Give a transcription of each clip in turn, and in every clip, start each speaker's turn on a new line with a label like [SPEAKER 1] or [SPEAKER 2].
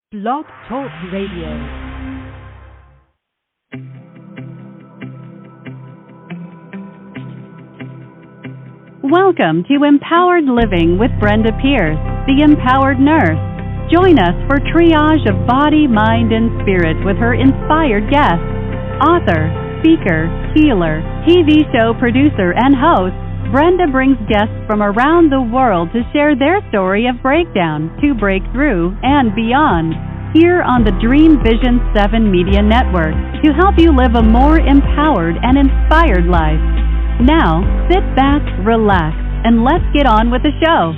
[SPEAKER 1] Blog Talk Radio. Welcome to Empowered Living with Brenda Pierce, the Empowered Nurse. Join us for triage of body, mind, and spirit with her inspired guests, author, speaker, healer, TV show producer, and host. Brenda brings guests from around the world to share their story of breakdown to breakthrough and beyond. Here on the Dream Vision 7 Media Network to help you live a more empowered and inspired life. Now, sit back, relax, and let's get on with the show.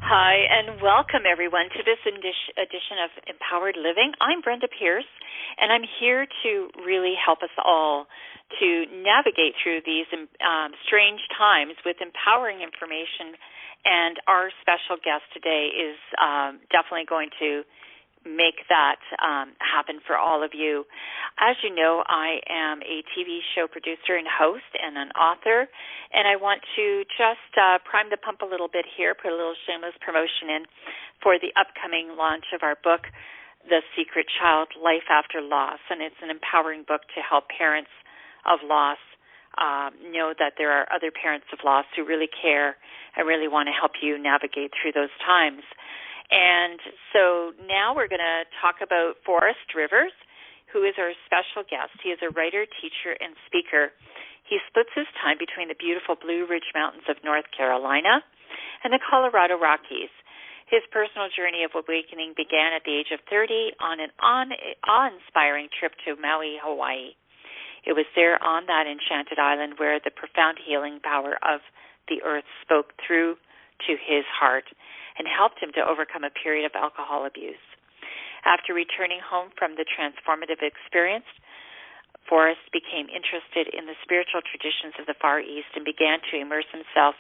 [SPEAKER 2] Hi, and welcome everyone to this edition of Empowered Living. I'm Brenda Pierce, and I'm here to really help us all to navigate through these strange times with empowering information. And our special guest today is definitely going to make that happen for all of you. As you know, I am a TV show producer and host and an author, and I want to just prime the pump a little bit here, put a little shameless promotion in for the upcoming launch of our book, The Secret Child, Life After Loss, and it's an empowering book to help parents of loss know that there are other parents of loss who really care and really want to help you navigate through those times. And so now we're going to talk about Forrest Rivers, who is our special guest. He is a writer, teacher, and speaker. He splits his time between the beautiful Blue Ridge Mountains of North Carolina and the Colorado Rockies. His personal journey of awakening began at the age of 30 on an awe-inspiring trip to Maui, Hawaii. It was there on that enchanted island where the profound healing power of the earth spoke through to his heart and helped him to overcome a period of alcohol abuse. After returning home from the transformative experience, Forrest became interested in the spiritual traditions of the Far East and began to immerse himself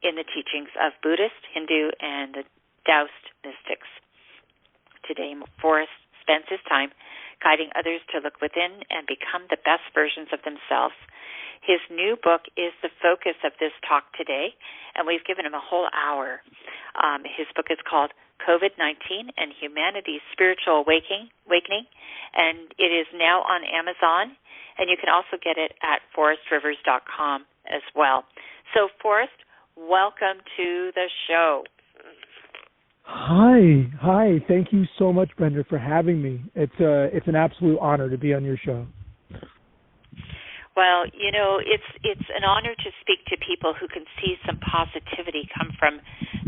[SPEAKER 2] in the teachings of Buddhist, Hindu, and the Taoist mystics. Today, Forrest spends his time guiding others to look within and become the best versions of themselves. His new book is the focus of this talk today, and we've given him a whole hour. His book is called COVID-19 and Humanity's Spiritual Awakening, and it is now on Amazon, and you can also get it at forrestrivers.com as well. So, Forrest, welcome to the show.
[SPEAKER 3] Hi. Thank you so much, Brenda, for having me. It's an absolute honor to be on your show.
[SPEAKER 2] Well, you know, it's an honor to speak to people who can see some positivity come from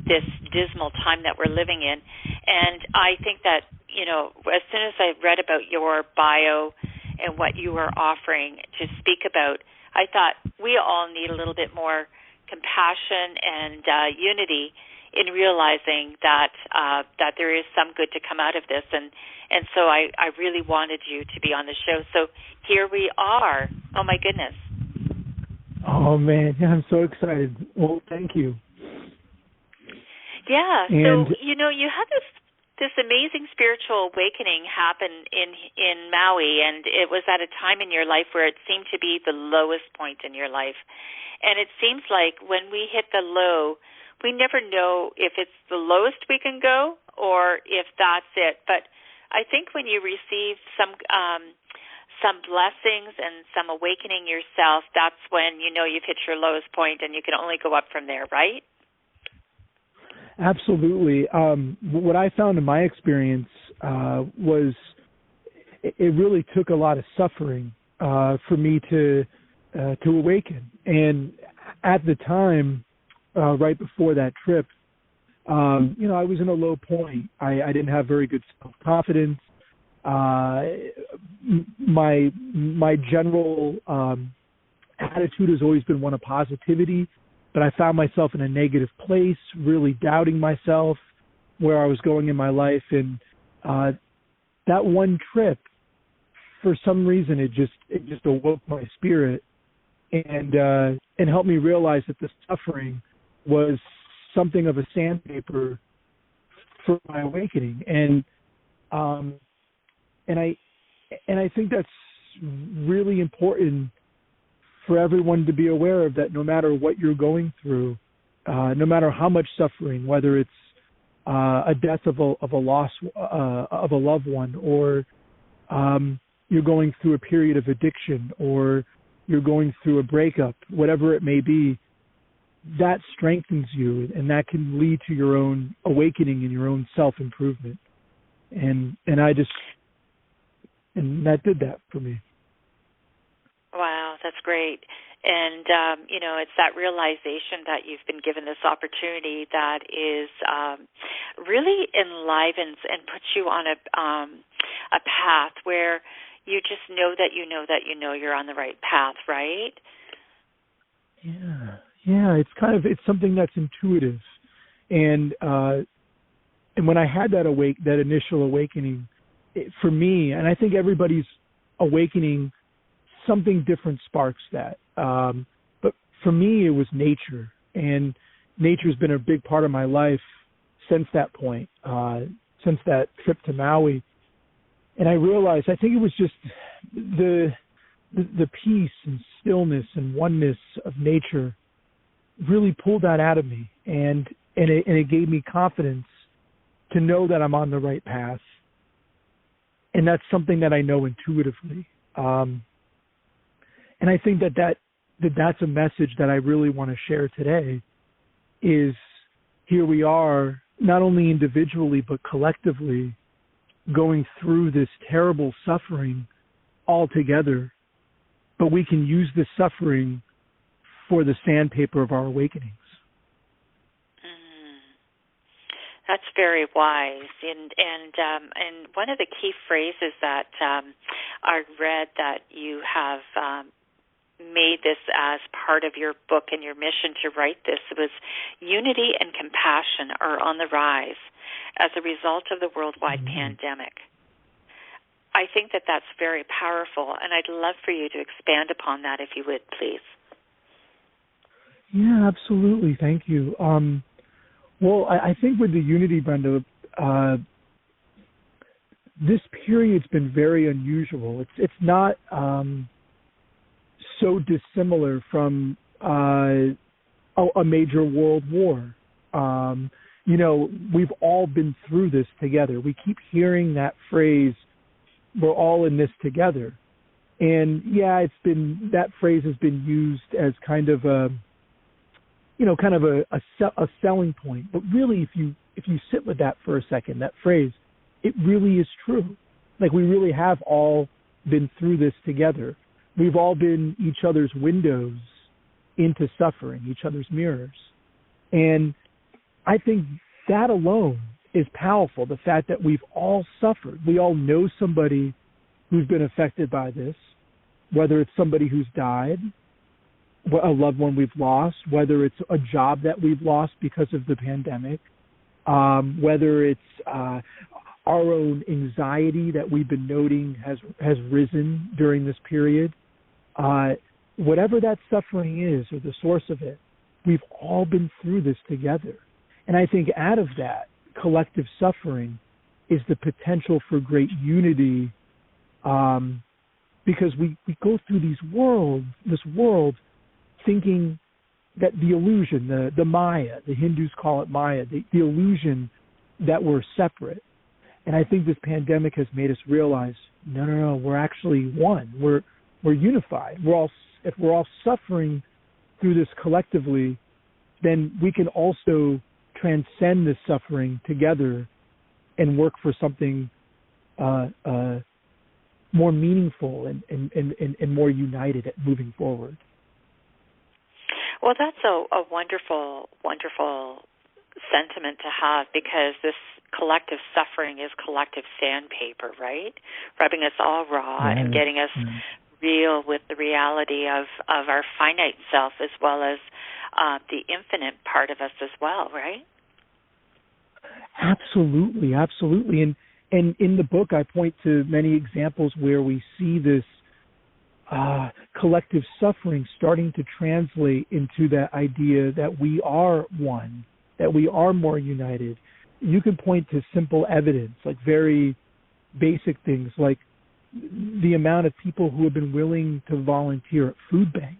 [SPEAKER 2] this dismal time that we're living in. And I think that, you know, as soon as I read about your bio and what you were offering to speak about, I thought we all need a little bit more compassion and unity in realizing that there is some good to come out of this. And so I really wanted you to be on the show. So here we are. Oh, my goodness.
[SPEAKER 3] Oh, man. I'm so excited. Well, thank you.
[SPEAKER 2] Yeah. So, you know, you had this amazing spiritual awakening happen in Maui, and it was at a time in your life where it seemed to be the lowest point in your life. And it seems like when we hit the low, we never know if it's the lowest we can go or if that's it. But I think when you receive some blessings and some awakening yourself, that's when you know you've hit your lowest point and you can only go up from there, right?
[SPEAKER 3] Absolutely. What I found in my experience was it really took a lot of suffering for me to awaken. And at the time, right before that trip, you know, I was in a low point. I didn't have very good self-confidence. My general attitude has always been one of positivity, but I found myself in a negative place, really doubting myself, where I was going in my life. And that one trip, for some reason, it just awoke my spirit and helped me realize that the suffering was something of a sandpaper for my awakening. And I think that's really important for everyone to be aware of, that no matter what you're going through, no matter how much suffering, whether it's a death of a loss of a loved one, or you're going through a period of addiction, or you're going through a breakup, whatever it may be, that strengthens you, and that can lead to your own awakening and your own self-improvement. And that did that for me.
[SPEAKER 2] Wow, that's great. And, it's that realization that you've been given this opportunity that is really enlivens and puts you on a path where you just know that you know that you know you're on the right path, right?
[SPEAKER 3] Yeah. It's something that's intuitive, and when I had that initial awakening, for me, and I think everybody's awakening, something different sparks that. But for me, it was nature, and nature's been a big part of my life since that point, since that trip to Maui. And I realized, I think it was just the peace and stillness and oneness of nature really pulled that out of me, and it gave me confidence to know that I'm on the right path. And that's something that I know intuitively. And I think that's a message that I really want to share today, is here we are, not only individually but collectively, going through this terrible suffering all together, but we can use this suffering for the sandpaper of our awakenings.
[SPEAKER 2] That's very wise, and one of the key phrases that I read that you have made this as part of your book and your mission to write this was, unity and compassion are on the rise as a result of the worldwide pandemic. I think that that's very powerful, and I'd love for you to expand upon that if you would, please.
[SPEAKER 3] Yeah, absolutely. Thank you. Well, I think with the unity, Brenda, this period's been very unusual. It's not so dissimilar from a major world war. We've all been through this together. We keep hearing that phrase, we're all in this together. And yeah, that phrase has been used as kind of a selling point. But really, if you sit with that for a second, that phrase, it really is true. Like, we really have all been through this together. We've all been each other's windows into suffering, each other's mirrors. And I think that alone is powerful, the fact that we've all suffered. We all know somebody who's been affected by this, whether it's somebody who's died, a loved one we've lost, whether it's a job that we've lost because of the pandemic, whether it's our own anxiety that we've been noting has risen during this period. Whatever that suffering is, or the source of it, we've all been through this together. And I think out of that collective suffering is the potential for great unity, because we go through this world thinking that the illusion, the Maya, the Hindus call it Maya, the illusion that we're separate. And I think this pandemic has made us realize, no, we're actually one. We're unified. If we're all suffering through this collectively, then we can also transcend this suffering together and work for something more meaningful and more united at moving forward.
[SPEAKER 2] Well, that's a wonderful, wonderful sentiment to have, because this collective suffering is collective sandpaper, right? Rubbing us all raw and getting us real with the reality of our finite self, as well as the infinite part of us as well, right?
[SPEAKER 3] Absolutely. And in the book, I point to many examples where we see this collective suffering starting to translate into that idea that we are one, that we are more united. You can point to simple evidence, like very basic things, like the amount of people who have been willing to volunteer at food banks,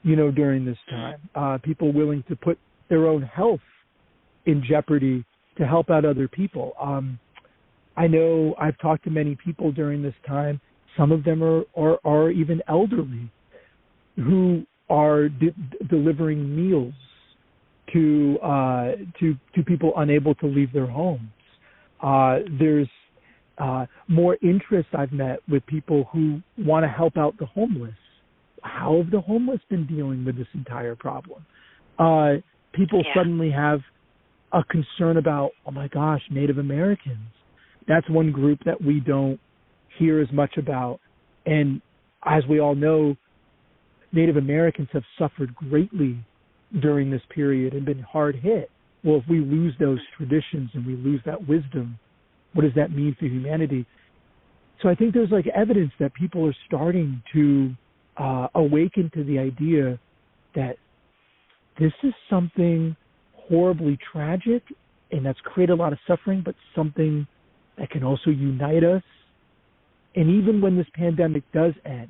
[SPEAKER 3] during this time. People willing to put their own health in jeopardy to help out other people. I know I've talked to many people during this time. Some of them are even elderly who are delivering meals to people unable to leave their homes. There's more interest I've met with people who want to help out the homeless. How have the homeless been dealing with this entire problem? People suddenly have a concern about, oh my gosh, Native Americans. That's one group that we don't hear as much about. And as we all know, Native Americans have suffered greatly during this period and been hard hit. Well, if we lose those traditions and we lose that wisdom, what does that mean for humanity? So I think there's like evidence that people are starting to awaken to the idea that this is something horribly tragic and that's created a lot of suffering, but something that can also unite us. And even when this pandemic does end,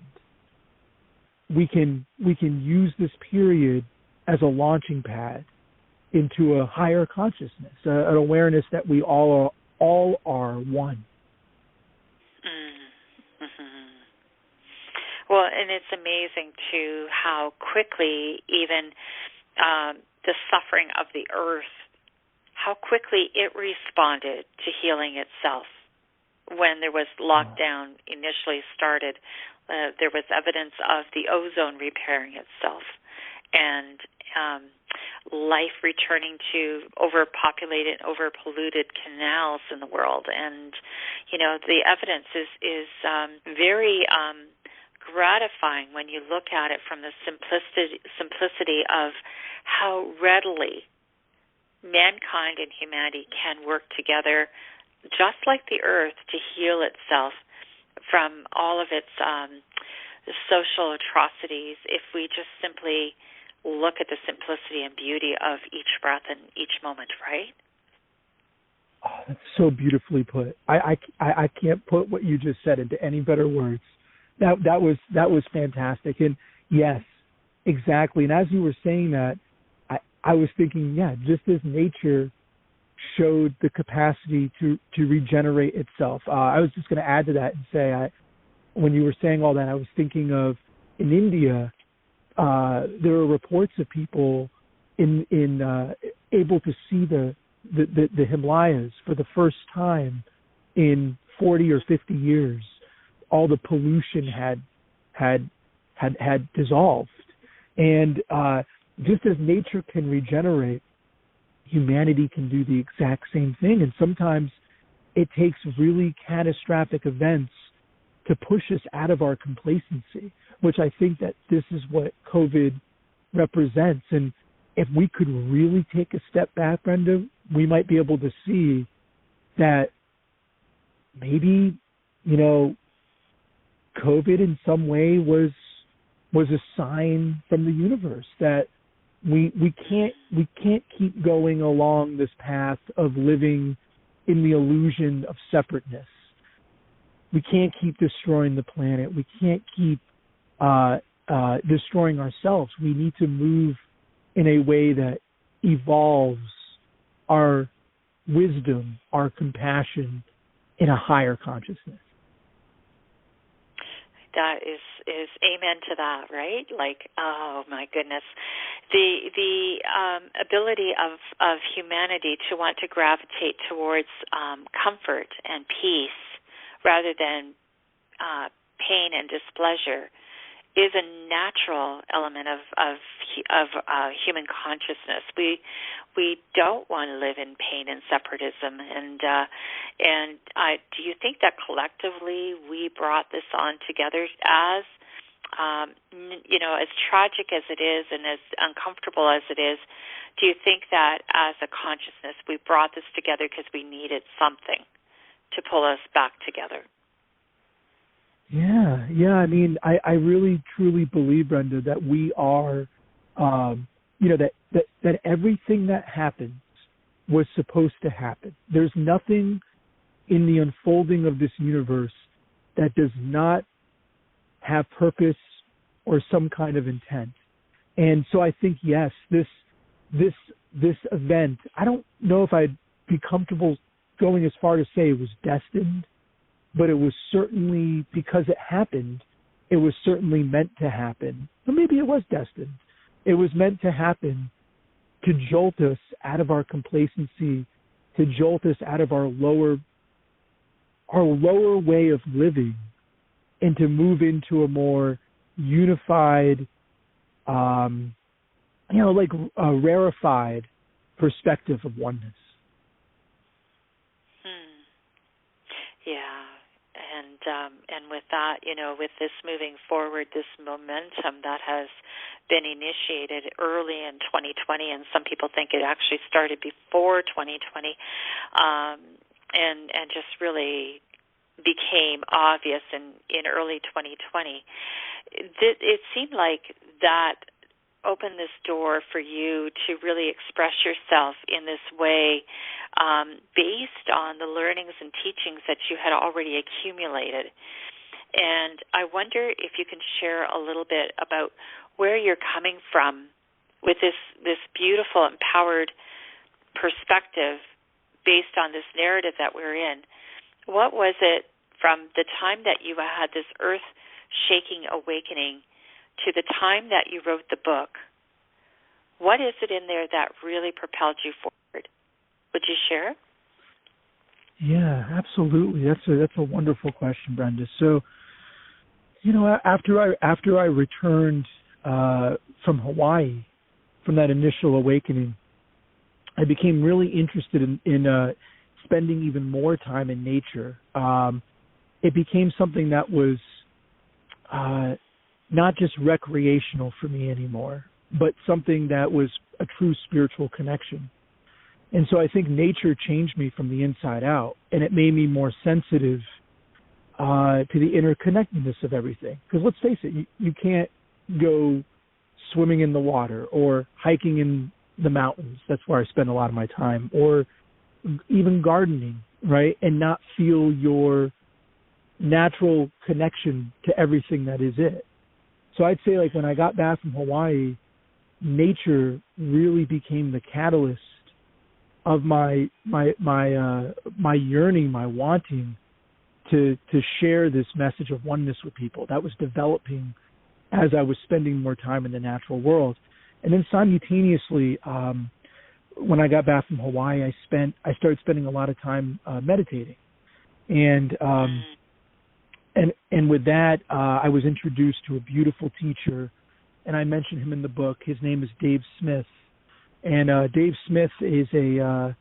[SPEAKER 3] we can use this period as a launching pad into a higher consciousness, an awareness that we all are one.
[SPEAKER 2] Mm-hmm. Well, and it's amazing too how quickly even the suffering of the earth, how quickly it responded to healing itself. When there was lockdown initially started, there was evidence of the ozone repairing itself and life returning to overpopulated, overpolluted canals in the world. And, you know, the evidence is very gratifying when you look at it from the simplicity of how readily mankind and humanity can work together, just like the earth, to heal itself from all of its social atrocities if we just simply look at the simplicity and beauty of each breath and each moment, right?
[SPEAKER 3] Oh, that's so beautifully put. I can't put what you just said into any better words. That was fantastic. And yes, exactly. And as you were saying that, I was thinking, just as nature showed the capacity to regenerate itself. I was just going to add to that and say, when you were saying all that, I was thinking of in India, there are reports of people in able to see the Himalayas for the first time in 40 or 50 years. All the pollution had dissolved, and just as nature can regenerate, humanity can do the exact same thing. And sometimes it takes really catastrophic events to push us out of our complacency, which I think that this is what COVID represents. And if we could really take a step back, Brenda, we might be able to see that maybe, COVID in some way was a sign from the universe that we can't keep going along this path of living in the illusion of separateness. We can't keep destroying the planet. We can't keep destroying ourselves. We need to move in a way that evolves our wisdom, our compassion in a higher consciousness.
[SPEAKER 2] That is amen to that, right? Like, oh my goodness, the ability of humanity to want to gravitate towards comfort and peace rather than pain and displeasure is a natural element of human consciousness. We don't want to live in pain and separatism, and do you think that collectively we brought this on together as as tragic as it is and as uncomfortable as it is? Do you think that as a consciousness we brought this together because we needed something to pull us back together?
[SPEAKER 3] Yeah. I mean, I really, truly believe, Brenda, that we are, that everything that happens was supposed to happen. There's nothing in the unfolding of this universe that does not have purpose or some kind of intent. And so I think, yes, this this event, I don't know if I'd be comfortable going as far to say it was destined, but it was certainly, because it happened, it was certainly meant to happen. Or maybe it was destined. It was meant to happen to jolt us out of our complacency, to jolt us out of our lower way of living, and to move into a more unified, like a rarefied perspective of oneness.
[SPEAKER 2] Yeah, and with that, with this moving forward, this momentum that has been initiated early in 2020, and some people think it actually started before 2020, and just really became obvious in early 2020. It seemed like that opened this door for you to really express yourself in this way, based on the learnings and teachings that you had already accumulated. And I wonder if you can share a little bit about where you're coming from with this beautiful, empowered perspective based on this narrative that we're in. What was it from the time that you had this earth-shaking awakening to the time that you wrote the book? What is it in there that really propelled you forward? Would you share?
[SPEAKER 3] Yeah, absolutely. That's a wonderful question, Brenda. So, after I returned from Hawaii, from that initial awakening, I became really interested in spending even more time in nature. It became something that was not just recreational for me anymore, but something that was a true spiritual connection. And so I think nature changed me from the inside out, and it made me more sensitive to the interconnectedness of everything. Because let's face it, you can't go swimming in the water or hiking in the mountains. That's where I spend a lot of my time, or even gardening, right, and not feel your natural connection to everything that is it. So I'd say, like, when I got back from Hawaii, nature really became the catalyst of my yearning, my wanting to share this message of oneness with people. That was developing as I was spending more time in the natural world. And then simultaneously, when I got back from Hawaii, I started spending a lot of time meditating. And with that, I was introduced to a beautiful teacher, and I mentioned him in the book. His name is Dave Smith. And Dave Smith is a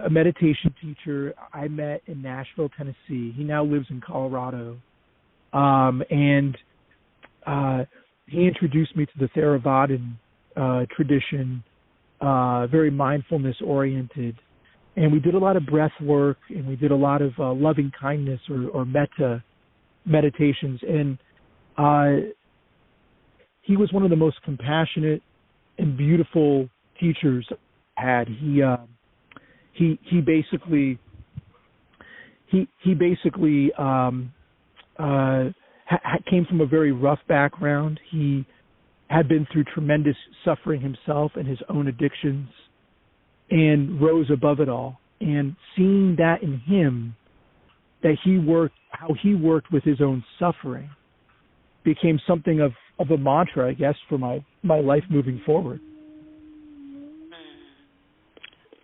[SPEAKER 3] meditation teacher I met in Nashville, Tennessee. He now lives in Colorado. And he introduced me to the Theravadan tradition, very mindfulness-oriented. And we did a lot of breath work, and we did a lot of loving kindness or metta meditations. And he was one of the most compassionate and beautiful teachers I had. He basically came from a very rough background. He had been through tremendous suffering himself and his own addictions, and rose above it all. And seeing that in him, that how he worked with his own suffering, became something of a mantra, I guess, for my life moving forward.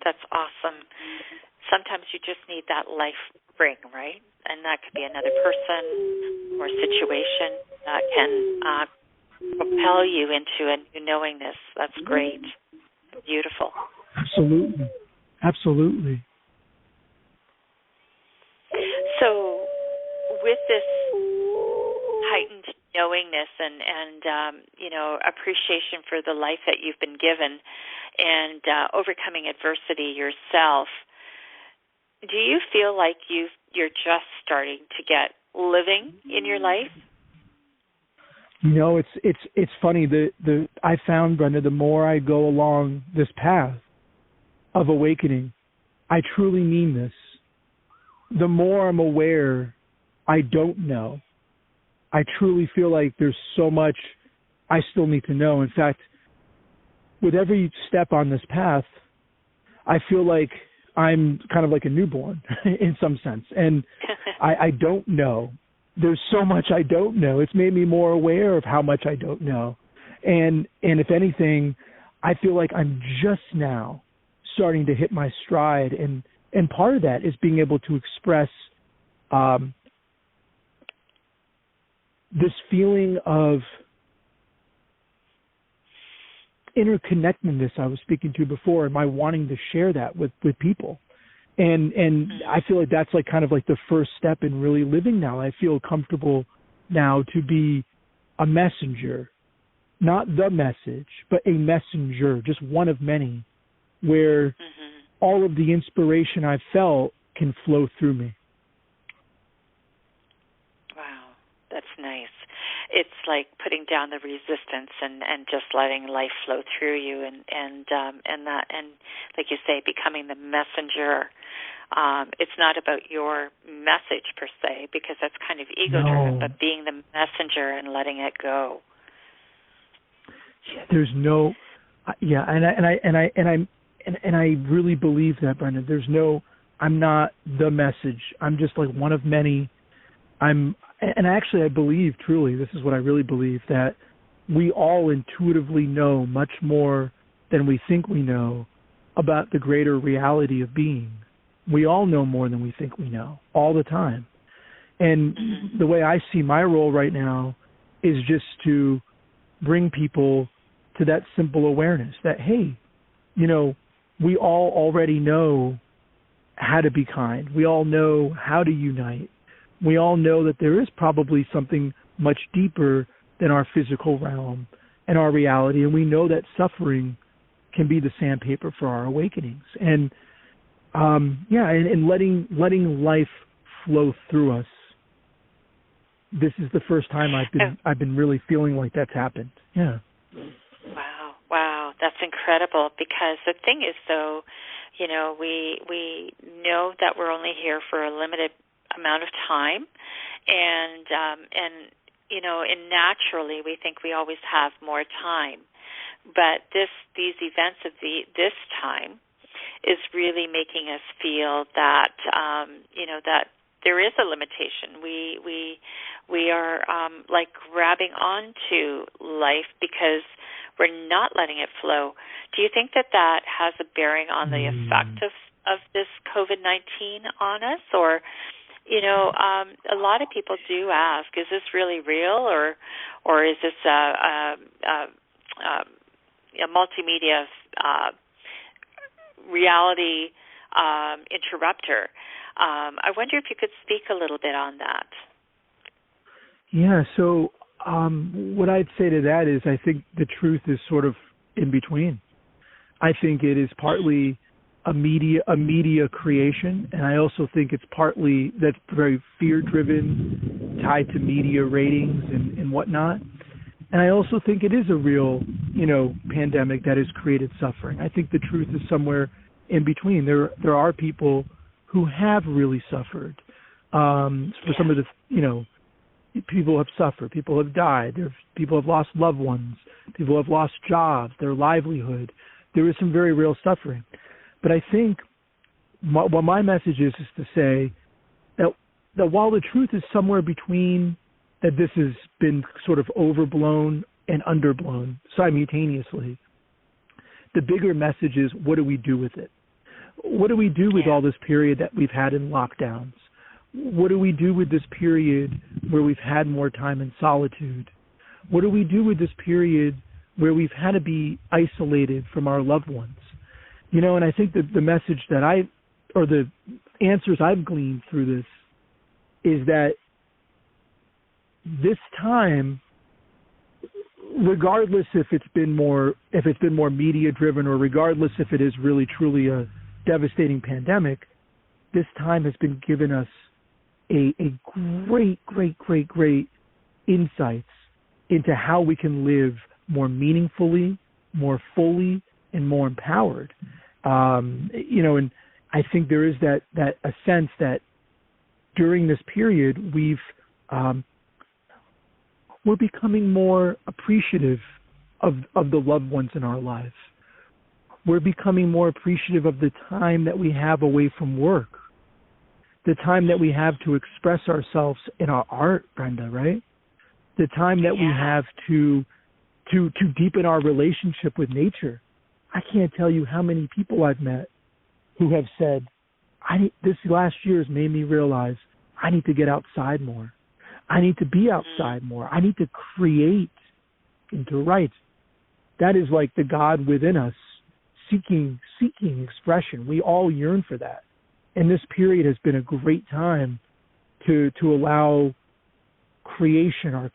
[SPEAKER 2] That's awesome. Sometimes you just need that life spring, right? And that could be another person or situation that can propel you into a new knowingness. That's great. Beautiful. Absolutely. So with this heightened knowingness and appreciation for the life that you've been given and overcoming adversity yourself, do you feel like you're just starting to get living in your life? It's funny. I found, Brenda, the more I go along this path of awakening, I truly mean this. The more I'm aware I don't know, I truly feel like there's so much I still need to know. In fact,
[SPEAKER 3] with every step on this path, I feel like I'm kind of like a newborn in some sense. And I don't know. There's so much I don't know. It's made me more aware of how much I don't know. And if anything, I feel like I'm just now starting to hit my stride. And part of that is being able to express this feeling of interconnectedness I was speaking to before, and my wanting to share that with people. And I feel like that's like kind of like the first step in really living now. I feel comfortable now to be a messenger, not the message, but a messenger, just one of many, where all of the inspiration I've felt can flow through me.
[SPEAKER 2] Wow, that's nice. It's like putting down the resistance and just letting life flow through you and like you say, becoming the messenger. It's not about your message per se, because that's kind of ego-driven, but being the messenger and letting it go.
[SPEAKER 3] Yeah, there's no, and I really believe that, Brenda. I'm not the message. I'm just like one of many. I believe truly, this is what I really believe, that we all intuitively know much more than we think we know about the greater reality of being. We all know more than we think we know all the time. And the way I see my role right now is just to bring people to that simple awareness that, hey, we all already know how to be kind. We all know how to unite. We all know that there is probably something much deeper than our physical realm and our reality, and we know that suffering can be the sandpaper for our awakenings. And and letting life flow through us. This is the first time I've been really feeling like that's happened. Yeah.
[SPEAKER 2] Wow, that's incredible. Because the thing is, though, we know that we're only here for a limited amount of time, and naturally we think we always have more time, but these events of this time is really making us feel that that there is a limitation. We are like grabbing onto life because we're not letting it flow. Do you think that has a bearing on the effect of this COVID-19 on us, or a lot of people do ask, is this really real, or is this a multimedia reality interrupter? I wonder if you could speak a little bit on that.
[SPEAKER 3] Yeah, so what I'd say to that is I think the truth is sort of in between. I think it is partly a media creation, and I also think it's partly that's very fear-driven, tied to media ratings and whatnot. And I also think it is a real, pandemic that has created suffering. I think the truth is somewhere in between. There are people who have really suffered. For some of the, people have suffered. People have died. People have lost loved ones. People have lost jobs, their livelihood. There is some very real suffering. But I think what my message is to say that while the truth is somewhere between, that this has been sort of overblown and underblown simultaneously, the bigger message is, what do we do with it? What do we do with all this period that we've had in lockdowns? What do we do with this period where we've had more time in solitude? What do we do with this period where we've had to be isolated from our loved ones? And I think that the message that the answers I've gleaned through this is that this time, regardless if it's been more media driven, or regardless if it is really truly a devastating pandemic, this time has been given us a great insights into how we can live more meaningfully, more fully, and more empowered. And I think there is that a sense that during this period we're becoming more appreciative of the loved ones in our life. We're becoming more appreciative of the time that we have away from work, the time that we have to express ourselves in our art, Brenda, right? The time that we have to deepen our relationship with nature. I can't tell you how many people I've met who have said, this last year has made me realize I need to get outside more. I need to be outside more. I need to create and to write. That is like the God within us seeking expression. We all yearn for that. And this period has been a great time to allow creation, our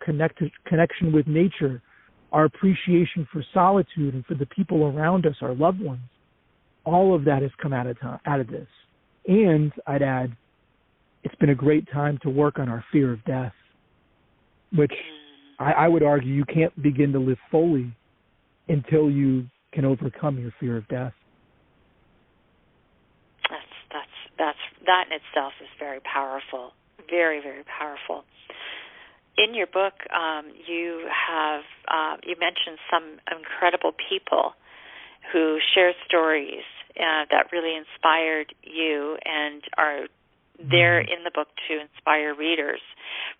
[SPEAKER 3] connection with nature, our appreciation for solitude and for the people around us, our loved ones. All of that has come out of this. And I'd add, it's been a great time to work on our fear of death, which I would argue you can't begin to live fully until you can overcome your fear of death.
[SPEAKER 2] That in itself is very powerful, very, very powerful. In your book, you mentioned some incredible people who share stories that really inspired you and are there in the book to inspire readers.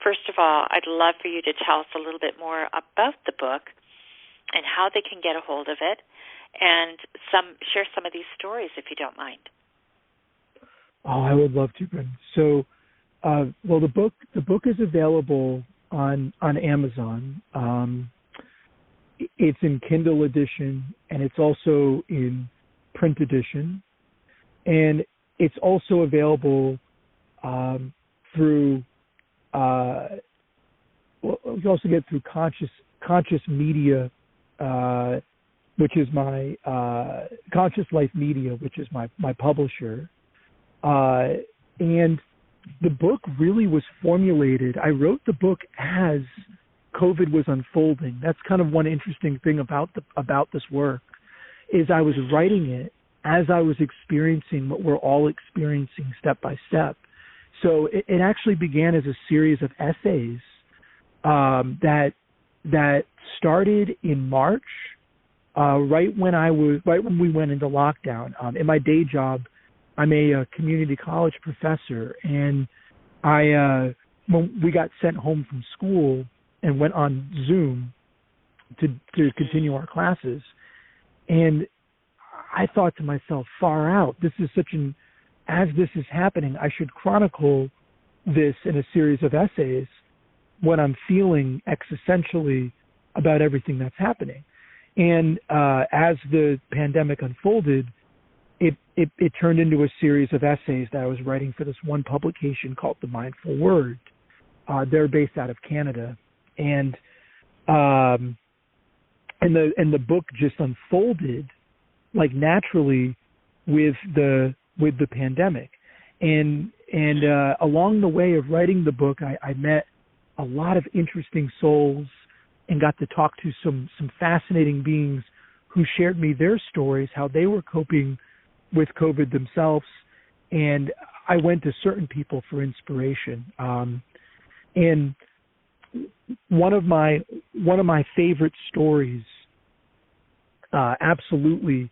[SPEAKER 2] First of all, I'd love for you to tell us a little bit more about the book and how they can get a hold of it, and share some of these stories if you don't mind.
[SPEAKER 3] Oh, I would love to, Brenda. So, the book is available on Amazon. It's in Kindle edition, and it's also in print edition, and it's also available through. You also get through Conscious Media, which is my Conscious Life Media, which is my publisher. And the book really was formulated. I wrote the book as COVID was unfolding. That's kind of one interesting thing about this work, is I was writing it as I was experiencing what we're all experiencing step by step. So it actually began as a series of essays that started in March, right when we went into lockdown. In my day job, I'm a community college professor, and when we got sent home from school and went on Zoom to continue our classes, and I thought to myself, far out, as this is happening, I should chronicle this in a series of essays when I'm feeling existentially about everything that's happening. And as the pandemic unfolded, it turned into a series of essays that I was writing for this one publication called The Mindful Word. They're based out of Canada, and the book just unfolded like naturally with the pandemic, and along the way of writing the book, I met a lot of interesting souls and got to talk to some fascinating beings who shared me their stories, how they were coping with COVID themselves, and I went to certain people for inspiration. And one of my favorite stories, absolutely,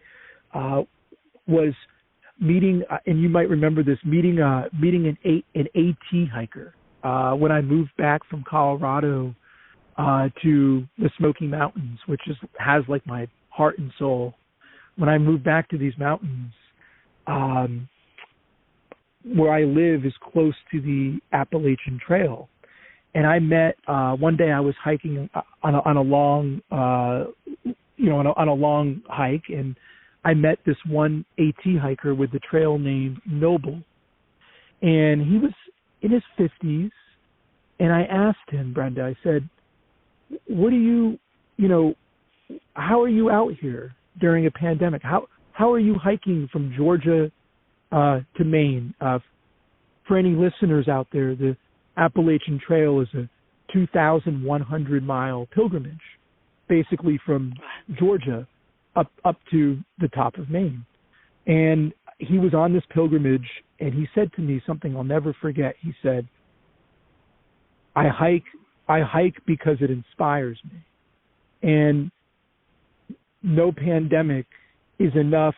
[SPEAKER 3] was meeting, and you might remember this, meeting an AT hiker when I moved back from Colorado to the Smoky Mountains, which has like my heart and soul. When I moved back to these mountains, where I live is close to the Appalachian Trail, and I met one day I was hiking on a long, on a long hike, and I met this one AT hiker with the trail named Noble, and he was in his 50s, and I asked him, Brenda, I said, how are you out here during a pandemic? How are you hiking from Georgia to Maine? For any listeners out there, the Appalachian Trail is a 2,100-mile pilgrimage, basically from Georgia up to the top of Maine. And he was on this pilgrimage, and he said to me something I'll never forget. He said, I hike because it inspires me. And no pandemic is enough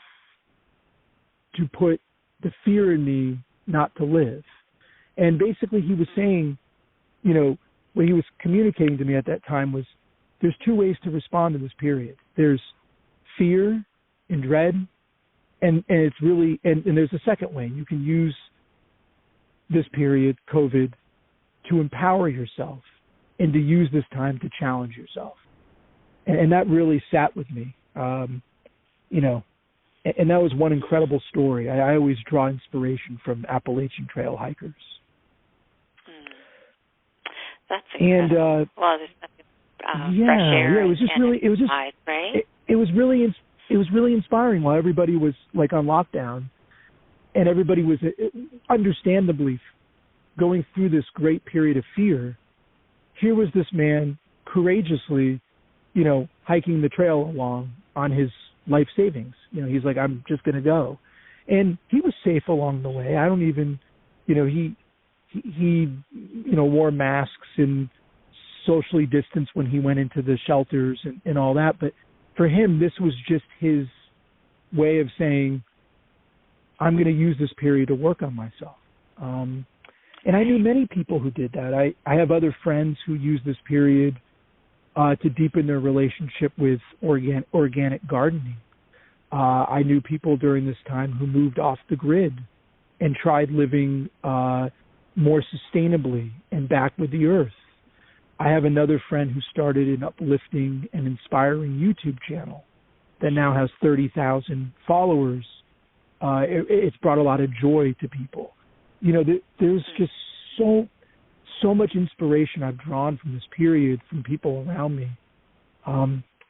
[SPEAKER 3] to put the fear in me not to live. And basically he was saying, what he was communicating to me at that time was, there's two ways to respond to this period. There's fear and dread, and it's really, and there's a second way. You can use this period, COVID, to empower yourself and to use this time to challenge yourself. And that really sat with me, and that was one incredible story. I always draw inspiration from Appalachian Trail hikers.
[SPEAKER 2] That's incredible. Well, there's nothing, fresh air.
[SPEAKER 3] Yeah, it was just really, it was just,
[SPEAKER 2] right?
[SPEAKER 3] It was really inspiring while everybody was like on lockdown, and everybody was understandably going through this great period of fear. Here was this man courageously, hiking the trail along on his life savings. He's like, I'm just going to go. And he was safe along the way. I don't even, he wore masks and socially distanced when he went into the shelters and all that. But for him, this was just his way of saying, I'm going to use this period to work on myself. And I knew many people who did that. I have other friends who use this period to deepen their relationship with organic gardening. I knew people during this time who moved off the grid and tried living more sustainably and back with the earth. I have another friend who started an uplifting and inspiring YouTube channel that now has 30,000 followers. It's brought a lot of joy to people. There's just so much inspiration I've drawn from this period from people around me.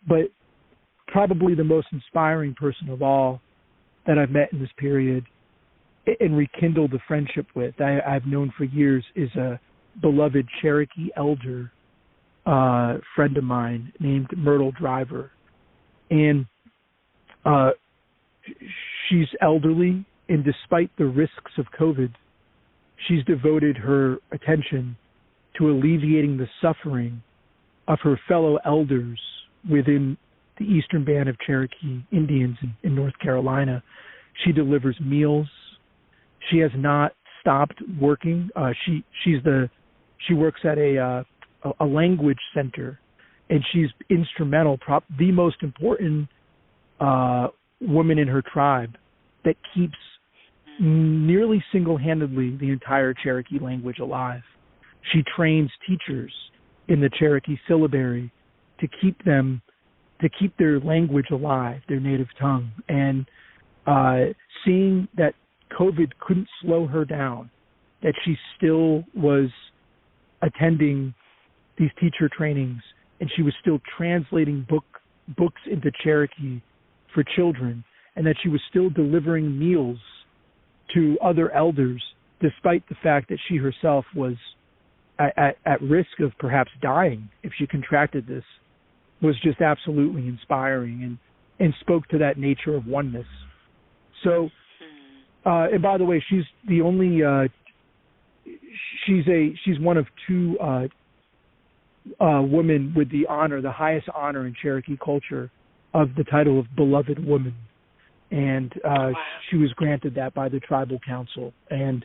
[SPEAKER 3] But probably the most inspiring person of all that I've met in this period and rekindled a friendship with, I've known for years, is a beloved Cherokee elder friend of mine named Myrtle Driver. And she's elderly, and despite the risks of COVID, she's devoted her attention to alleviating the suffering of her fellow elders within the Eastern Band of Cherokee Indians in North Carolina. She delivers meals. She has not stopped working. She works at a language center, and she's instrumental, the most important woman in her tribe that keeps nearly single-handedly the entire Cherokee language alive. She trains teachers in the Cherokee syllabary to keep their language alive, their native tongue. And seeing that COVID couldn't slow her down, that she still was attending these teacher trainings, and she was still translating books into Cherokee for children, and that she was still delivering meals to other elders, despite the fact that she herself was at risk of perhaps dying if she contracted this, was just absolutely inspiring and spoke to that nature of oneness. So, and by the way, she's the only, she's one of two women with the highest honor in Cherokee culture of the title of Beloved Woman. And she was granted that by the tribal council. And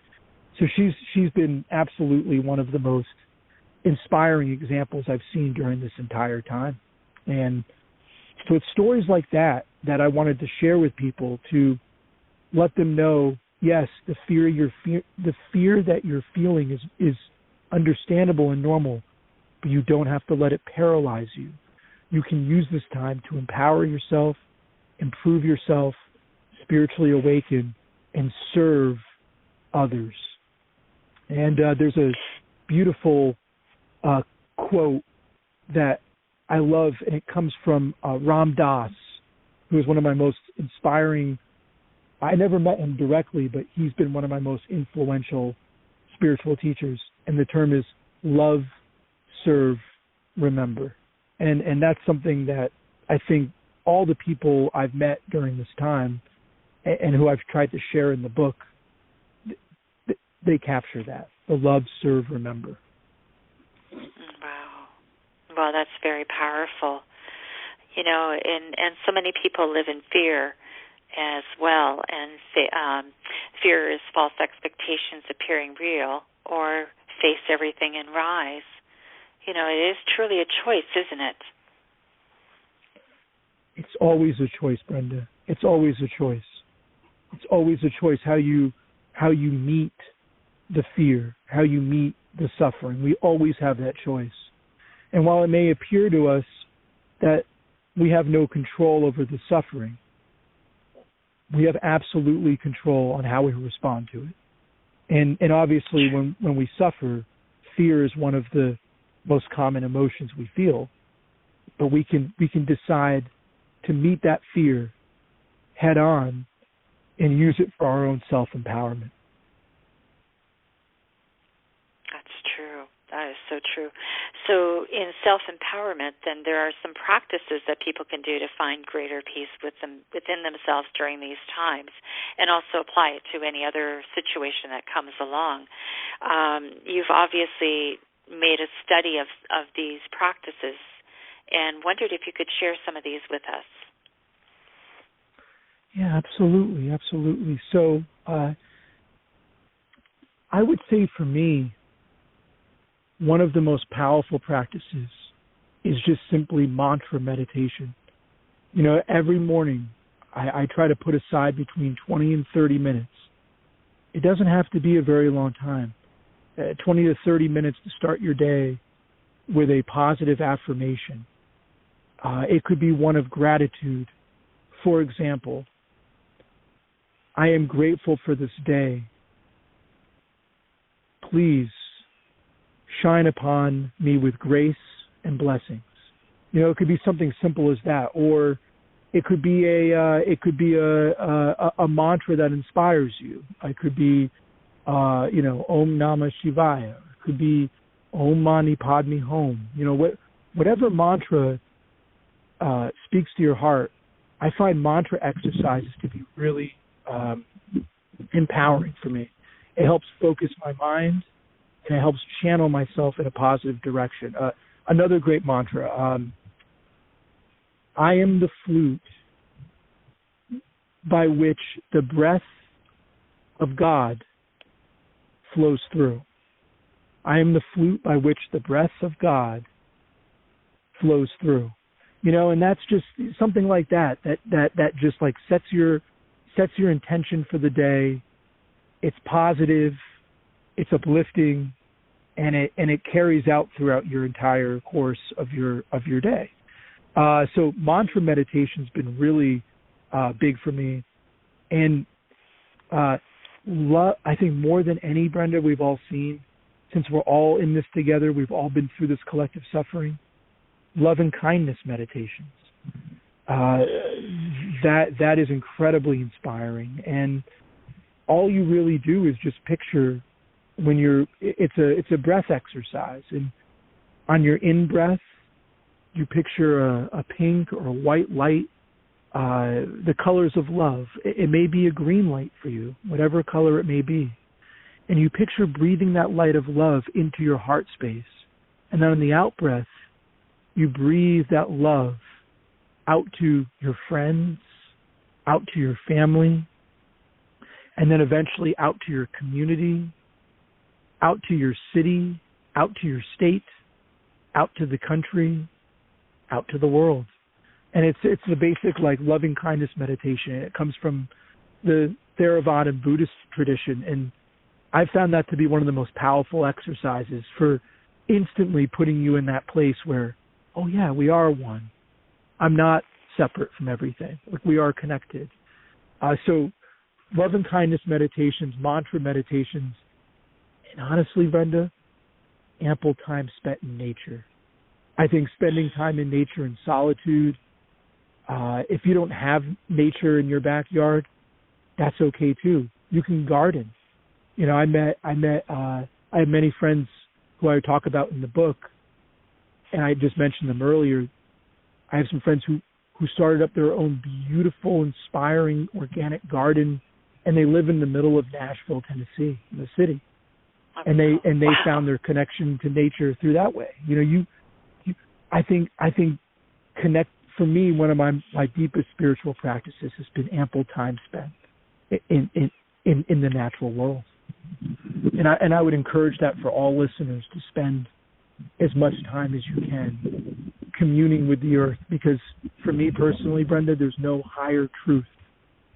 [SPEAKER 3] so she's been absolutely one of the most inspiring examples I've seen during this entire time. And so it's stories like that I wanted to share with people, to let them know, yes, the fear that you're feeling is understandable and normal, but you don't have to let it paralyze you. You can use this time to empower yourself, improve yourself, spiritually awaken, and serve others. And there's a beautiful quote that I love, and it comes from Ram Dass, who is one of my most inspiring. I never met him directly, but he's been one of my most influential spiritual teachers. And the term is love, serve, remember. And that's something that I think all the people I've met during this time and who I've tried to share in the book, they capture that. The love, serve, remember.
[SPEAKER 2] Wow. Well, that's very powerful. And so many people live in fear as well, and fear is false expectations appearing real, or face everything and rise. It is truly a choice, isn't it?
[SPEAKER 3] It's always a choice, Brenda. It's always a choice. It's always a choice how you meet the fear, how you meet the suffering. We always have that choice. And while it may appear to us that we have no control over the suffering, we have absolutely control on how we respond to it. And obviously when we suffer, fear is one of the most common emotions we feel. But we can decide to meet that fear head on and use it for our own self-empowerment.
[SPEAKER 2] That's true. That is so true. So in self-empowerment, then there are some practices that people can do to find greater peace within themselves during these times, and also apply it to any other situation that comes along. You've obviously made a study of these practices and wondered if you could share some of these with us.
[SPEAKER 3] Yeah, absolutely. So I would say for me, one of the most powerful practices is just simply mantra meditation. Every morning I try to put aside between 20 and 30 minutes. It doesn't have to be a very long time. 20 to 30 minutes to start your day with a positive affirmation. It could be one of gratitude. For example, I am grateful for this day. Please shine upon me with grace and blessings. It could be something simple as that, or it could be a mantra that inspires you. It could be Om Namah Shivaya. It could be Om Mani Padme Hum. Whatever mantra speaks to your heart. I find mantra exercises to be really empowering for me. It helps focus my mind, and it helps channel myself in a positive direction. Another great mantra, I am the flute by which the breath of God flows through. I am the flute by which the breath of God flows through. And that's just something like that just like sets your intention for the day. It's positive, it's uplifting, and it carries out throughout your entire course of your day. So mantra meditation's been really big for me, and I think more than any, Brenda, we've all seen, since we're all in this together, we've all been through this collective suffering. Love and kindness meditations. That is incredibly inspiring, and all you really do is just picture it's a breath exercise, and on your in breath you picture a pink or a white light, the colors of love. It may be a green light for you, whatever color it may be, and you picture breathing that light of love into your heart space, and then on the out breath you breathe that love out to your friends, out to your family, and then eventually out to your community, out to your city, out to your state, out to the country, out to the world. And it's the basic loving kindness meditation. It comes from the Theravada and Buddhist tradition, and I've found that to be one of the most powerful exercises for instantly putting you in that place where, oh yeah, we are one. I'm not separate from everything. We are connected. So love and kindness meditations, mantra meditations, and honestly, Brenda, ample time spent in nature. I think spending time in nature in solitude, if you don't have nature in your backyard, that's okay too. You can garden. I have many friends who I talk about in the book, and I just mentioned them earlier. I have some friends who started up their own beautiful, inspiring organic garden, and they live in the middle of Nashville, Tennessee, in the city. And they found their connection to nature through that way. I think for me, one of my deepest spiritual practices has been ample time spent in the natural world. And I would encourage that for all listeners, to spend as much time as you can communing with the earth, because for me personally, Brenda, there's no higher truth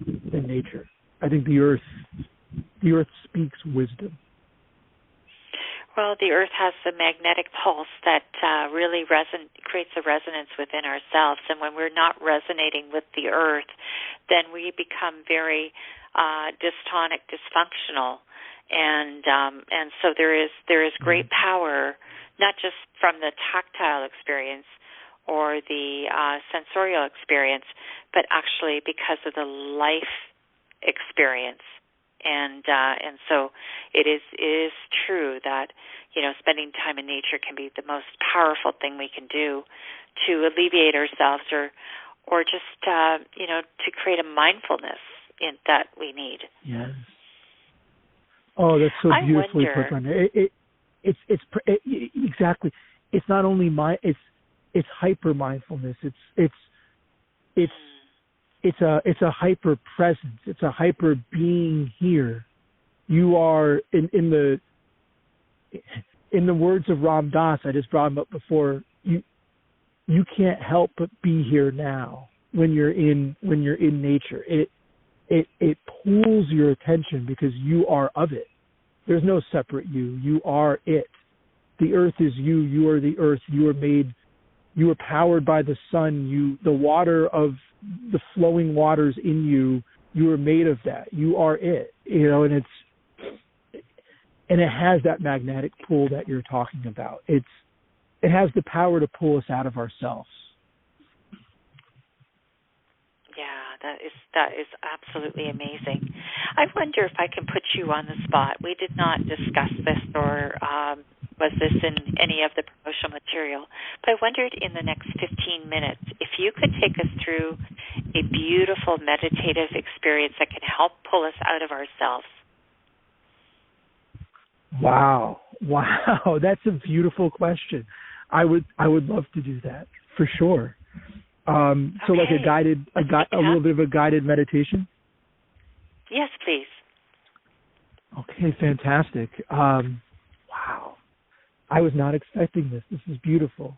[SPEAKER 3] than nature. I think the earth speaks wisdom.
[SPEAKER 2] Well, the earth has a magnetic pulse that really creates a resonance within ourselves, and when we're not resonating with the earth, then we become very dystonic, dysfunctional, and so there is great power, not just from the tactile experience or the sensorial experience, but actually because of the life experience. And so it is true that, spending time in nature can be the most powerful thing we can do to alleviate ourselves or just, to create a mindfulness that we need.
[SPEAKER 3] Yes. Oh, that's so beautifully put, Brenda. It's exactly. It's not only it's hyper mindfulness. It's a hyper presence. It's a hyper being here. You are in the words of Ram Dass, I just brought him up before. You can't help but be here now when you're in nature. It pulls your attention because you are of it. There's no separate you. You are it. The earth is you. You are the earth. You are made. You are powered by the sun. The water of the flowing waters in you. You are made of that. You are it. And it has that magnetic pull that you're talking about. It has the power to pull us out of ourselves.
[SPEAKER 2] Yeah, that is absolutely amazing. I wonder if I can put you on the spot. We did not discuss this or was this in any of the promotional material, but I wondered in the next 15 minutes if you could take us through a beautiful meditative experience that can help pull us out of ourselves.
[SPEAKER 3] Wow, that's a beautiful question. I would love to do that for sure. So like a little bit of a guided meditation?
[SPEAKER 2] Yes, please.
[SPEAKER 3] Okay, fantastic. Wow. I was not expecting this. This is beautiful.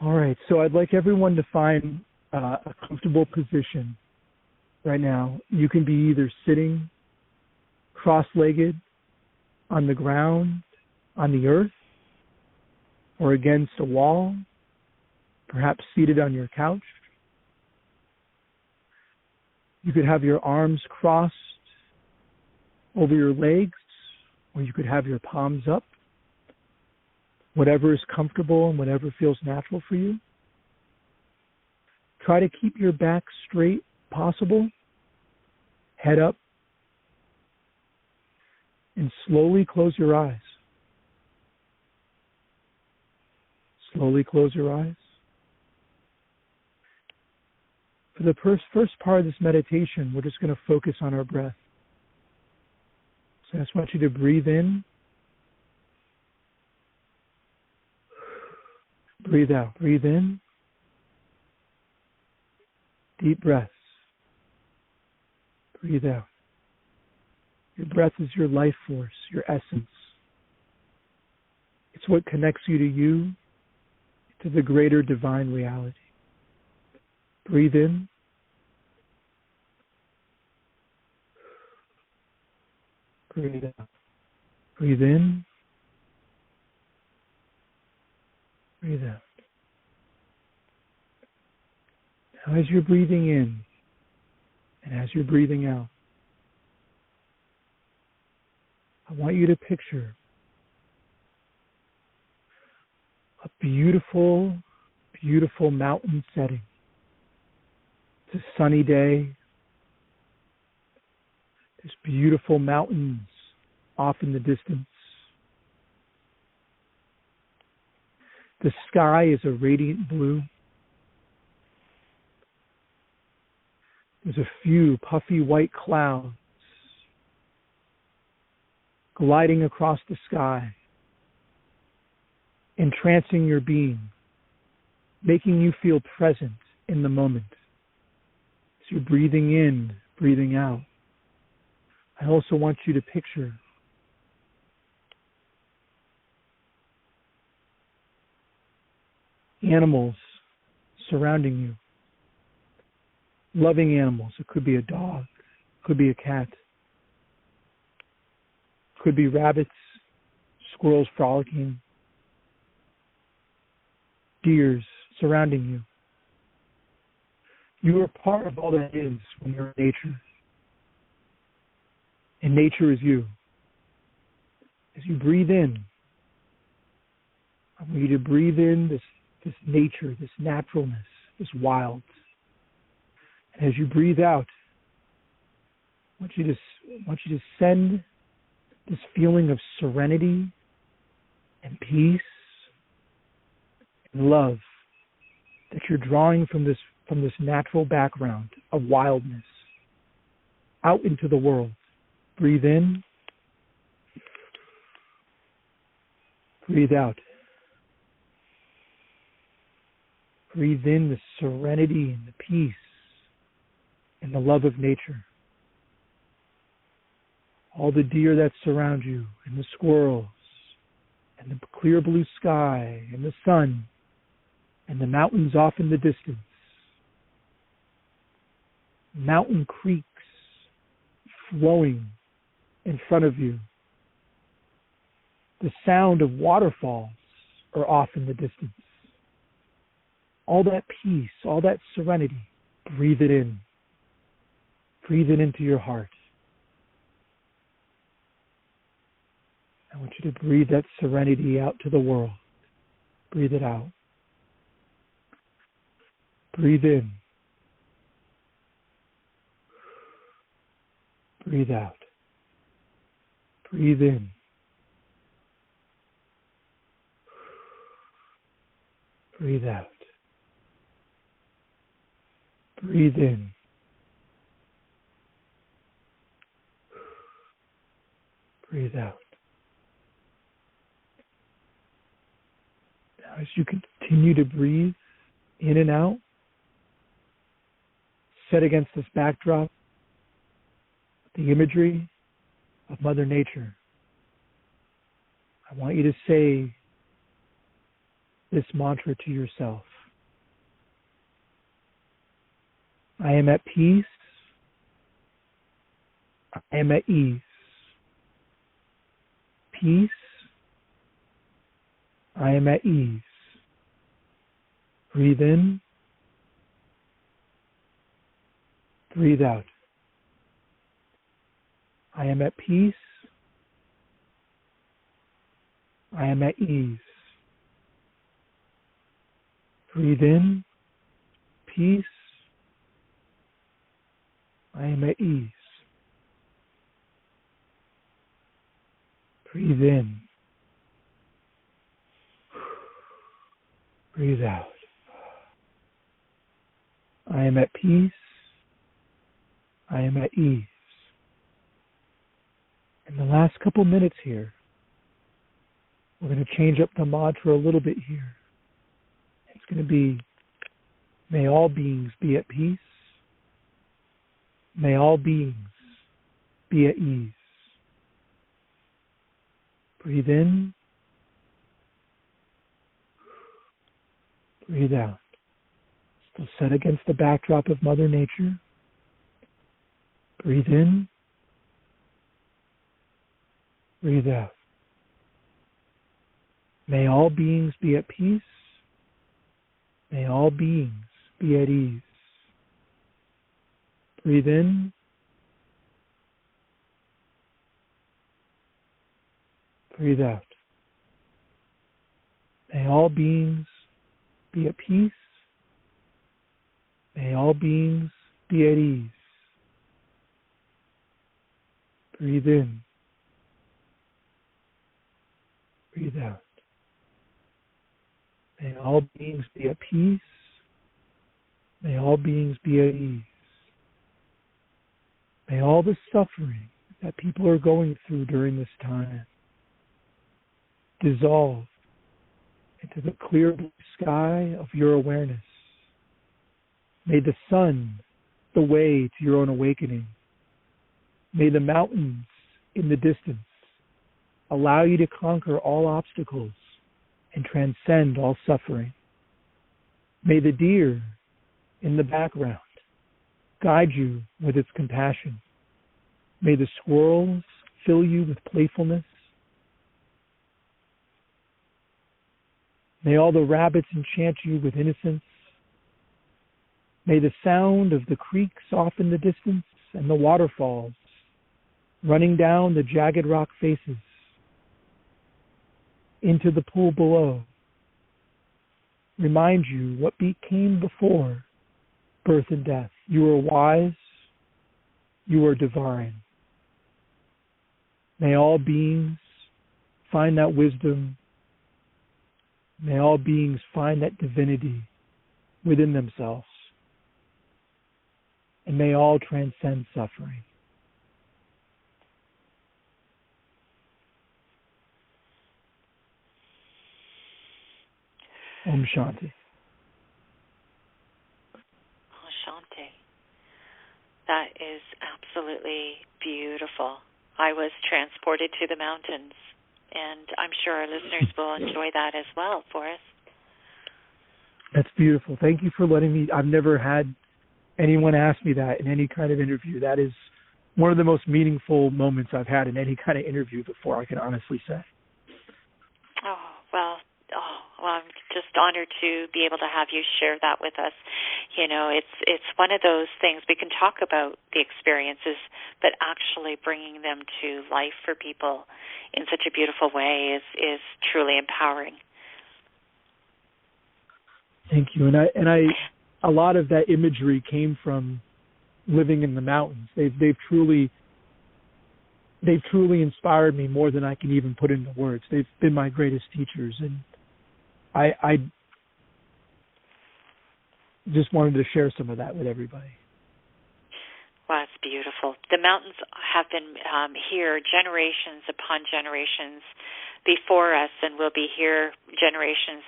[SPEAKER 3] All right, so I'd like everyone to find a comfortable position right now. You can be either sitting cross-legged on the ground, on the earth, or against a wall, perhaps seated on your couch. You could have your arms crossed over your legs, or you could have your palms up. Whatever is comfortable and whatever feels natural for you. Try to keep your back straight possible, head up, and slowly close your eyes. Slowly close your eyes. For the first part of this meditation, we're just going to focus on our breath. So I just want you to breathe in. Breathe out. Breathe in. Deep breaths. Breathe out. Your breath is your life force, your essence. It's what connects you, to the greater divine reality. Breathe in. Breathe out. Breathe in. Breathe out. Now as you're breathing in and as you're breathing out, I want you to picture a beautiful, beautiful mountain setting. It's a sunny day. There's beautiful mountains off in the distance. The sky is a radiant blue. There's a few puffy white clouds gliding across the sky, entrancing your being, making you feel present in the moment. As you're breathing in, breathing out, I also want you to picture animals surrounding you. Loving animals. It could be a dog, it could be a cat, it could be rabbits, squirrels frolicking, deers surrounding you. You are part of all that is when you're in nature. And nature is you. As you breathe in, I want you to breathe in this nature, this naturalness, this wild. And as you breathe out, I want you to send this feeling of serenity and peace and love that you're drawing from this natural background of wildness out into the world. Breathe in, breathe out. Breathe in the serenity and the peace and the love of nature. All the deer that surround you, and the squirrels, and the clear blue sky, and the sun, and the mountains off in the distance. Mountain creeks flowing in front of you. The sound of waterfalls are off in the distance. All that peace, all that serenity, breathe it in. Breathe it into your heart. I want you to breathe that serenity out to the world. Breathe it out. Breathe in. Breathe out. Breathe in. Breathe out. Breathe in. Breathe out. Now, as you continue to breathe in and out, set against this backdrop, the imagery of Mother Nature, I want you to say this mantra to yourself. I am at peace. I am at ease. Peace. I am at ease. Breathe in. Breathe out. I am at peace. I am at ease. Breathe in. Peace. I am at ease. Breathe in. Breathe out. I am at peace. I am at ease. In the last couple minutes here, we're going to change up the mantra a little bit here. It's going to be, may all beings be at peace. May all beings be at ease. Breathe in. Breathe out. Still set against the backdrop of Mother Nature. Breathe in. Breathe out. May all beings be at peace. May all beings be at ease. Breathe in. Breathe out. May all beings be at peace. May all beings be at ease. Breathe in. Breathe out. May all beings be at peace. May all beings be at ease. May all the suffering that people are going through during this time dissolve into the clear blue sky of your awareness. May the sun the way to your own awakening. May the mountains in the distance allow you to conquer all obstacles and transcend all suffering. May the deer in the background guide you with its compassion. May the squirrels fill you with playfulness. May all the rabbits enchant you with innocence. May the sound of the creek soften the distance and the waterfalls running down the jagged rock faces into the pool below remind you what came before birth and death. You are wise. You are divine. May all beings find that wisdom. May all beings find that divinity within themselves. And may all transcend suffering. Om Shanti.
[SPEAKER 2] Om Shanti. That is absolutely beautiful. I was transported to the mountains, and I'm sure our listeners will enjoy that as well, Forrest.
[SPEAKER 3] That's beautiful. Thank you for letting me. I've never had anyone ask me that in any kind of interview. That is one of the most meaningful moments I've had in any kind of interview before, I can honestly say.
[SPEAKER 2] Well, I'm just honored to be able to have you share that with us. You know, it's one of those things, we can talk about the experiences, but actually bringing them to life for people in such a beautiful way is truly empowering.
[SPEAKER 3] Thank you. And I a lot of that imagery came from living in the mountains. They've truly inspired me more than I can even put into words. They've been my greatest teachers, and I just wanted to share some of that with everybody.
[SPEAKER 2] Wow, it's beautiful. The mountains have been here generations upon generations before us, and will be here generations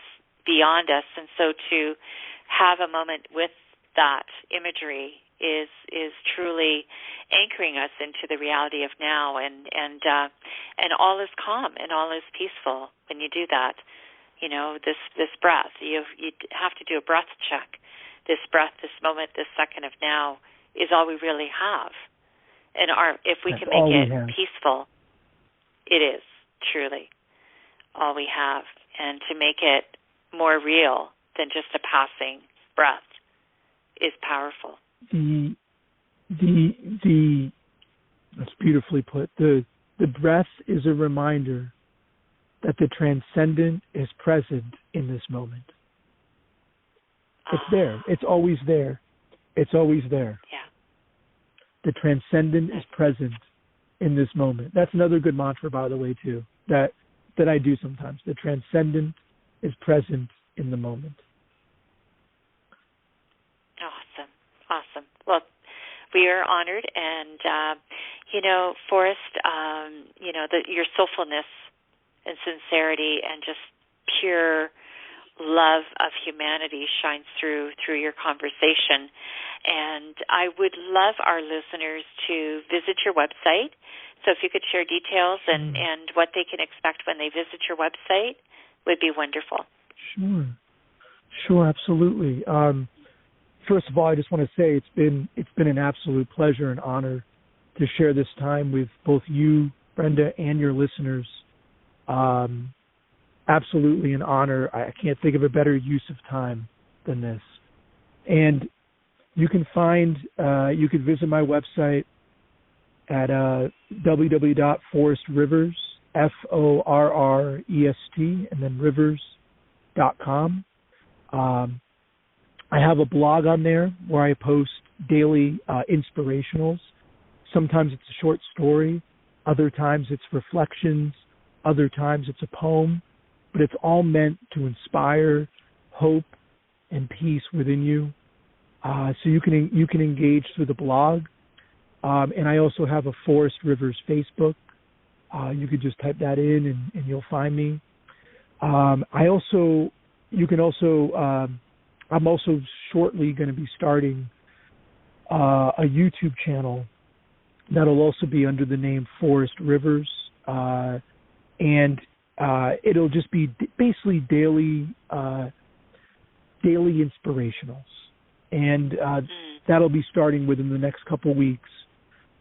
[SPEAKER 2] beyond us. And so to have a moment with that imagery is truly anchoring us into the reality of now, and all is calm and all is peaceful when you do that. You know, this breath, you have to do a breath check. This breath, this moment, this second of now is all we really have. And if we can make it peaceful, it is truly all we have. And to make it more real than just a passing breath is powerful.
[SPEAKER 3] That's beautifully put. The breath is a reminder that the transcendent is present in this moment. It's there. It's always there. It's always there.
[SPEAKER 2] Yeah.
[SPEAKER 3] The transcendent is present in this moment. That's another good mantra, by the way, too, that I do sometimes. The transcendent is present in the moment. Awesome. Well,
[SPEAKER 2] we are honored, and Forrest, your soulfulness and sincerity and just pure love of humanity shines through your conversation. And I would love our listeners to visit your website. So if you could share details and what they can expect when they visit your website would be wonderful.
[SPEAKER 3] Sure, absolutely. First of all, I just want to say it's been an absolute pleasure and honor to share this time with both you, Brenda, and your listeners. Absolutely an honor. I can't think of a better use of time than this. And you can visit my website at www.forrestrivers, FORREST, and then rivers.com. I have a blog on there where I post daily inspirationals. Sometimes it's a short story. Other times it's reflections. Other times it's a poem. But it's all meant to inspire hope and peace within you. So you can engage through the blog. And I also have a Forrest Rivers Facebook. You could just type that in and you'll find me. I'm also shortly going to be starting a YouTube channel that'll also be under the name Forrest Rivers, and it'll just be basically daily inspirationals, and that'll be starting within the next couple weeks.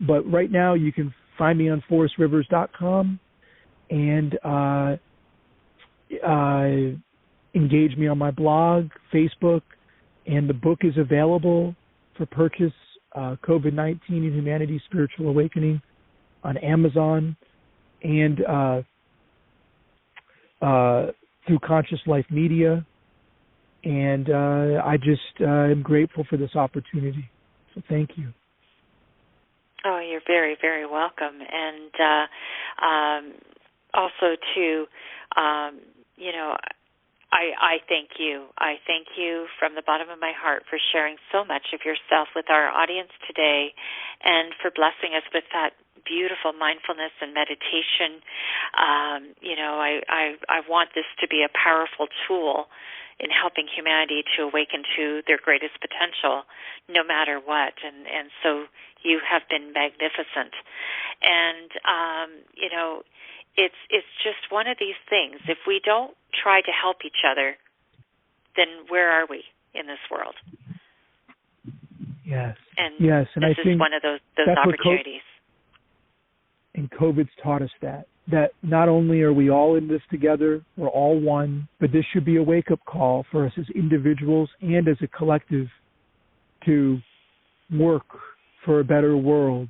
[SPEAKER 3] But right now, you can find me on forrestrivers.com and engage me on my blog, Facebook, and the book is available for purchase, COVID-19 and Humanity's Spiritual Awakening, on Amazon and through Conscious Life Media. And I just am grateful for this opportunity. So thank you.
[SPEAKER 2] Oh, you're very, very welcome. And also, too, I thank you. I thank you from the bottom of my heart for sharing so much of yourself with our audience today and for blessing us with that beautiful mindfulness and meditation. I want this to be a powerful tool in helping humanity to awaken to their greatest potential, no matter what. And so you have been magnificent. And, it's just one of these things. If we don't try to help each other, then where are we in this world?
[SPEAKER 3] Yes.
[SPEAKER 2] And
[SPEAKER 3] yes. And
[SPEAKER 2] this
[SPEAKER 3] I
[SPEAKER 2] is
[SPEAKER 3] think
[SPEAKER 2] one of those opportunities.
[SPEAKER 3] And COVID's taught us that not only are we all in this together, we're all one, but this should be a wake-up call for us as individuals and as a collective to work for a better world,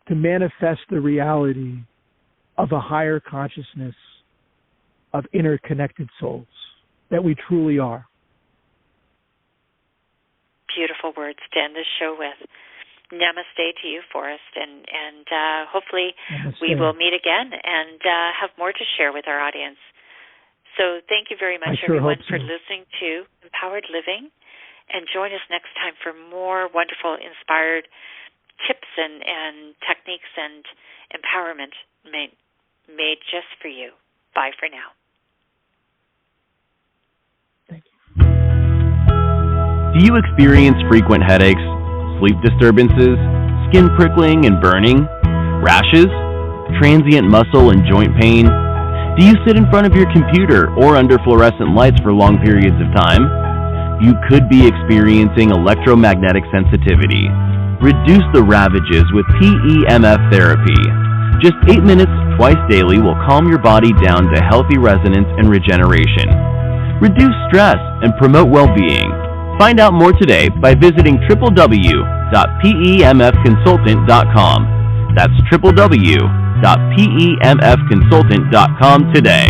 [SPEAKER 3] to manifest the reality of a higher consciousness of interconnected souls that we truly are.
[SPEAKER 2] Beautiful words to end this show with. Namaste to you, Forrest, and hopefully
[SPEAKER 3] Namaste.
[SPEAKER 2] We will meet again and have more to share with our audience. So thank you very much, everyone, for listening to Empowered Living, and join us next time for more wonderful, inspired tips and techniques and empowerment made just for you. Bye for now.
[SPEAKER 3] Thank you.
[SPEAKER 4] Do you experience frequent headaches, sleep disturbances, skin prickling and burning, rashes, transient muscle and joint pain? Do you sit in front of your computer or under fluorescent lights for long periods of time? You could be experiencing electromagnetic sensitivity. Reduce the ravages with PEMF therapy. Just 8 minutes twice daily will calm your body down to healthy resonance and regeneration. Reduce stress and promote well-being. Find out more today by visiting www.pemfconsultant.com. That's www.pemfconsultant.com today.